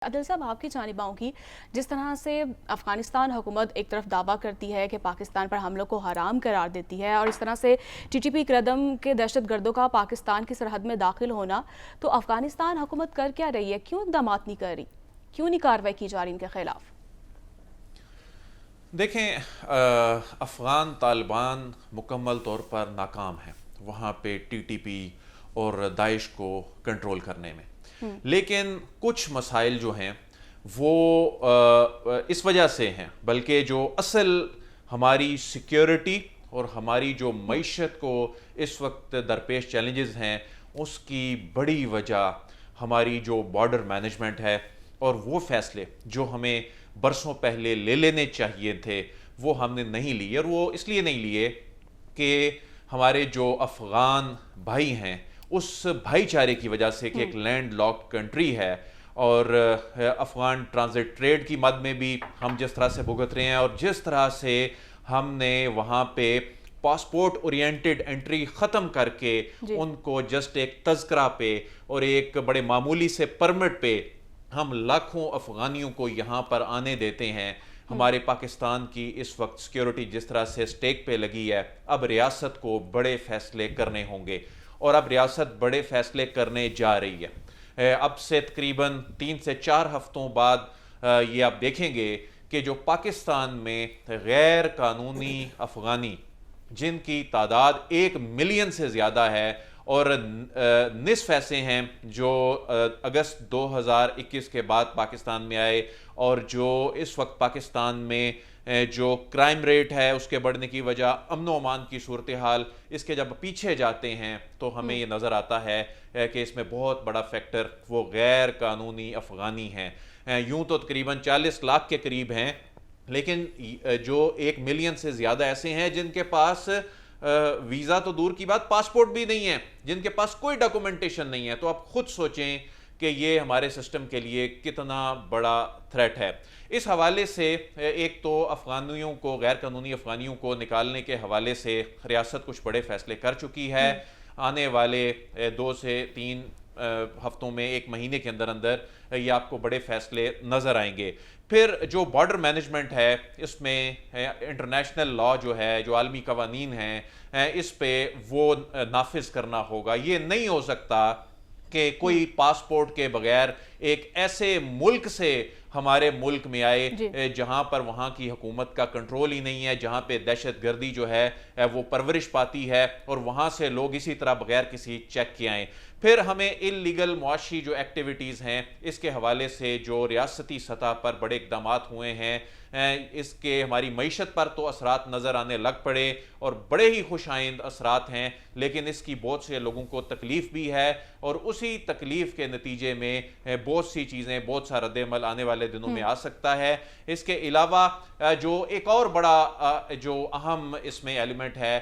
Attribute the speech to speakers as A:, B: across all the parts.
A: عادل صاحب، آپ کی جانب آؤں گی. جس طرح سے افغانستان حکومت ایک طرف دعویٰ کرتی ہے کہ پاکستان پر حملوں کو حرام قرار دیتی ہے، اور اس طرح سے ٹی ٹی پی قدم کے دہشت گردوں کا پاکستان کی سرحد میں داخل ہونا، تو افغانستان حکومت کر کیا رہی ہے؟ کیوں اقدامات نہیں کر رہی؟ کیوں نہیں کارروائی کی جا رہی ان کے خلاف؟
B: دیکھیں، افغان طالبان مکمل طور پر ناکام ہیں وہاں پہ ٹی ٹی پی اور داعش کو کنٹرول کرنے میں. لیکن کچھ مسائل جو ہیں وہ اس وجہ سے ہیں، بلکہ جو اصل ہماری سیکیورٹی اور ہماری جو معیشت کو اس وقت درپیش چیلنجز ہیں، اس کی بڑی وجہ ہماری جو بارڈر مینجمنٹ ہے، اور وہ فیصلے جو ہمیں برسوں پہلے لے لینے چاہیے تھے وہ ہم نے نہیں لیے. اور وہ اس لیے نہیں لیے کہ ہمارے جو افغان بھائی ہیں اس بھائی چارے کی وجہ سے، کہ ایک لینڈ لاکڈ کنٹری ہے، اور افغان ٹرانزٹ ٹریڈ کی مد میں بھی ہم جس طرح سے بھگت رہے ہیں، اور جس طرح سے ہم نے وہاں پہ پاسپورٹ اورینٹڈ انٹری ختم کر کے ان کو جسٹ ایک تذکرہ پہ اور ایک بڑے معمولی سے پرمٹ پہ ہم لاکھوں افغانیوں کو یہاں پر آنے دیتے ہیں. ہمارے پاکستان کی اس وقت سیکیورٹی جس طرح سے سٹیک پہ لگی ہے، اب ریاست کو بڑے فیصلے کرنے ہوں گے، اور اب ریاست بڑے فیصلے کرنے جا رہی ہے. اب سے تقریباً 3 سے 4 ہفتوں بعد یہ آپ دیکھیں گے کہ جو پاکستان میں غیر قانونی افغانی جن کی تعداد 1 ملین سے زیادہ ہے، اور نصف ایسے ہیں جو اگست 2021 کے بعد پاکستان میں آئے، اور جو اس وقت پاکستان میں جو کرائم ریٹ ہے اس کے بڑھنے کی وجہ امن و امان کی صورتحال، اس کے جب پیچھے جاتے ہیں تو ہمیں یہ نظر آتا ہے کہ اس میں بہت بڑا فیکٹر وہ غیر قانونی افغانی ہیں. یوں تو تقریباً 40 لاکھ کے قریب ہیں، لیکن جو 1 ملین سے زیادہ ایسے ہیں جن کے پاس ویزا تو دور کی بات، پاسپورٹ بھی نہیں ہے، جن کے پاس کوئی ڈاکومنٹیشن نہیں ہے. تو آپ خود سوچیں کہ یہ ہمارے سسٹم کے لیے کتنا بڑا تھریٹ ہے. اس حوالے سے ایک تو افغانیوں کو، غیر قانونی افغانیوں کو نکالنے کے حوالے سے ریاست کچھ بڑے فیصلے کر چکی ہے. آنے والے 2 سے 3 ہفتوں میں، 1 مہینے کے اندر اندر یہ آپ کو بڑے فیصلے نظر آئیں گے. پھر جو بارڈر مینجمنٹ ہے، اس میں انٹرنیشنل لا جو ہے، جو عالمی قوانین ہیں، اس پہ وہ نافذ کرنا ہوگا. یہ نہیں ہو سکتا کہ کوئی پاسپورٹ کے بغیر ایک ایسے ملک سے ہمارے ملک میں آئے جہاں پر وہاں کی حکومت کا کنٹرول ہی نہیں ہے، جہاں پہ دہشت گردی جو ہے وہ پرورش پاتی ہے، اور وہاں سے لوگ اسی طرح بغیر کسی چیک کے آئیں. پھر ہمیں انلیگل معاشی جو ایکٹیویٹیز ہیں، اس کے حوالے سے جو ریاستی سطح پر بڑے اقدامات ہوئے ہیں، اس کے ہماری معیشت پر تو اثرات نظر آنے لگ پڑے، اور بڑے ہی خوش آئند اثرات ہیں، لیکن اس کی بہت سے لوگوں کو تکلیف بھی ہے، اور اسی تکلیف کے نتیجے میں بہت سی چیزیں، بہت سا رد عمل آنے والے دنوں میں آ سکتا ہے. اس کے علاوہ جو ایک اور بڑا جو اہم اس میں ایلیمنٹ ہے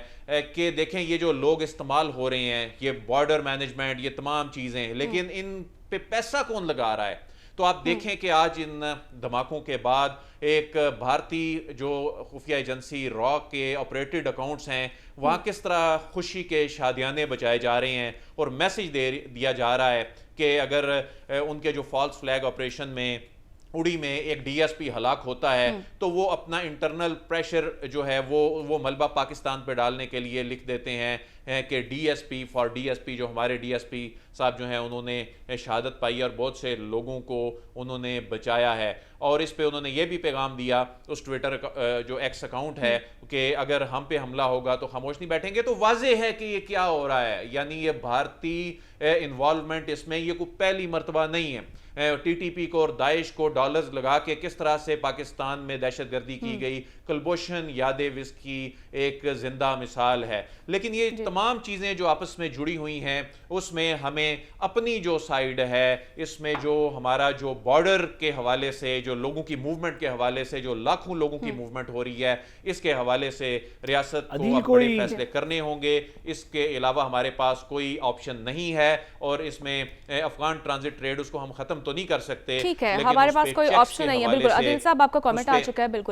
B: کہ دیکھیں یہ جو لوگ استعمال ہو رہے ہیں، یہ بارڈر مینجمنٹ، یہ تمام چیزیں، لیکن ان پہ پیسہ کون لگا رہا ہے؟ تو آپ دیکھیں کہ آج ان دھماکوں کے بعد ایک بھارتی جو خفیہ ایجنسی را کے آپریٹڈ اکاؤنٹس ہیں، وہاں کس طرح خوشی کے شادیانے بجائے جا رہے ہیں، اور میسج دیا جا رہا ہے کہ اگر ان کے جو فالس فلیگ آپریشن میں اڑی میں ایک ڈی ایس پی ہلاک ہوتا ہے تو وہ اپنا انٹرنل پریشر جو ہے وہ ملبہ پاکستان پہ ڈالنے کے لیے لکھ دیتے ہیں کہ D S P for D S P. جو ہمارے ڈی ایس پی صاحب جو ہیں انہوں نے شہادت پائی اور بہت سے لوگوں کو انہوں نے بچایا ہے. اور اس پہ انہوں نے یہ بھی پیغام دیا اس ٹویٹر جو ایکس اکاؤنٹ ہے کہ اگر ہم پہ حملہ ہوگا تو خاموش نہیں بیٹھیں گے. تو واضح ہے کہ یہ کیا ہو رہا ہے، یعنی یہ بھارتی انوالومنٹ اس میں یہ کوئی پہلی مرتبہ نہیں ہے. ٹی ٹی پی کو اور داعش کو ڈالرز لگا کے کس طرح سے پاکستان میں دہشت گردی کی گئی، کلبھوشن یادیو اس کی ایک زندہ مثال ہے. لیکن یہ تمام چیزیں جو آپس میں جڑی ہوئی ہیں، اس میں ہمیں اپنی جو سائیڈ ہے، اس میں جو ہمارا جو بارڈر کے حوالے سے، جو لوگوں کی موومنٹ کے حوالے سے، جو لاکھوں لوگوں کی موومنٹ ہو رہی ہے، اس کے حوالے سے ریاست کو اب بڑے فیصلے کرنے ہوں گے. اس کے علاوہ ہمارے پاس کوئی آپشن نہیں ہے، اور اس میں افغان ٹرانزٹ ٹریڈ اس کو ہم ختم تو نہیں کر سکتے.
A: ٹھیک ہے، ہمارے پاس کوئی آپشن نہیں ہے. بالکل عادل صاحب، آپ کا کامنٹ آ چکا ہے. بالکل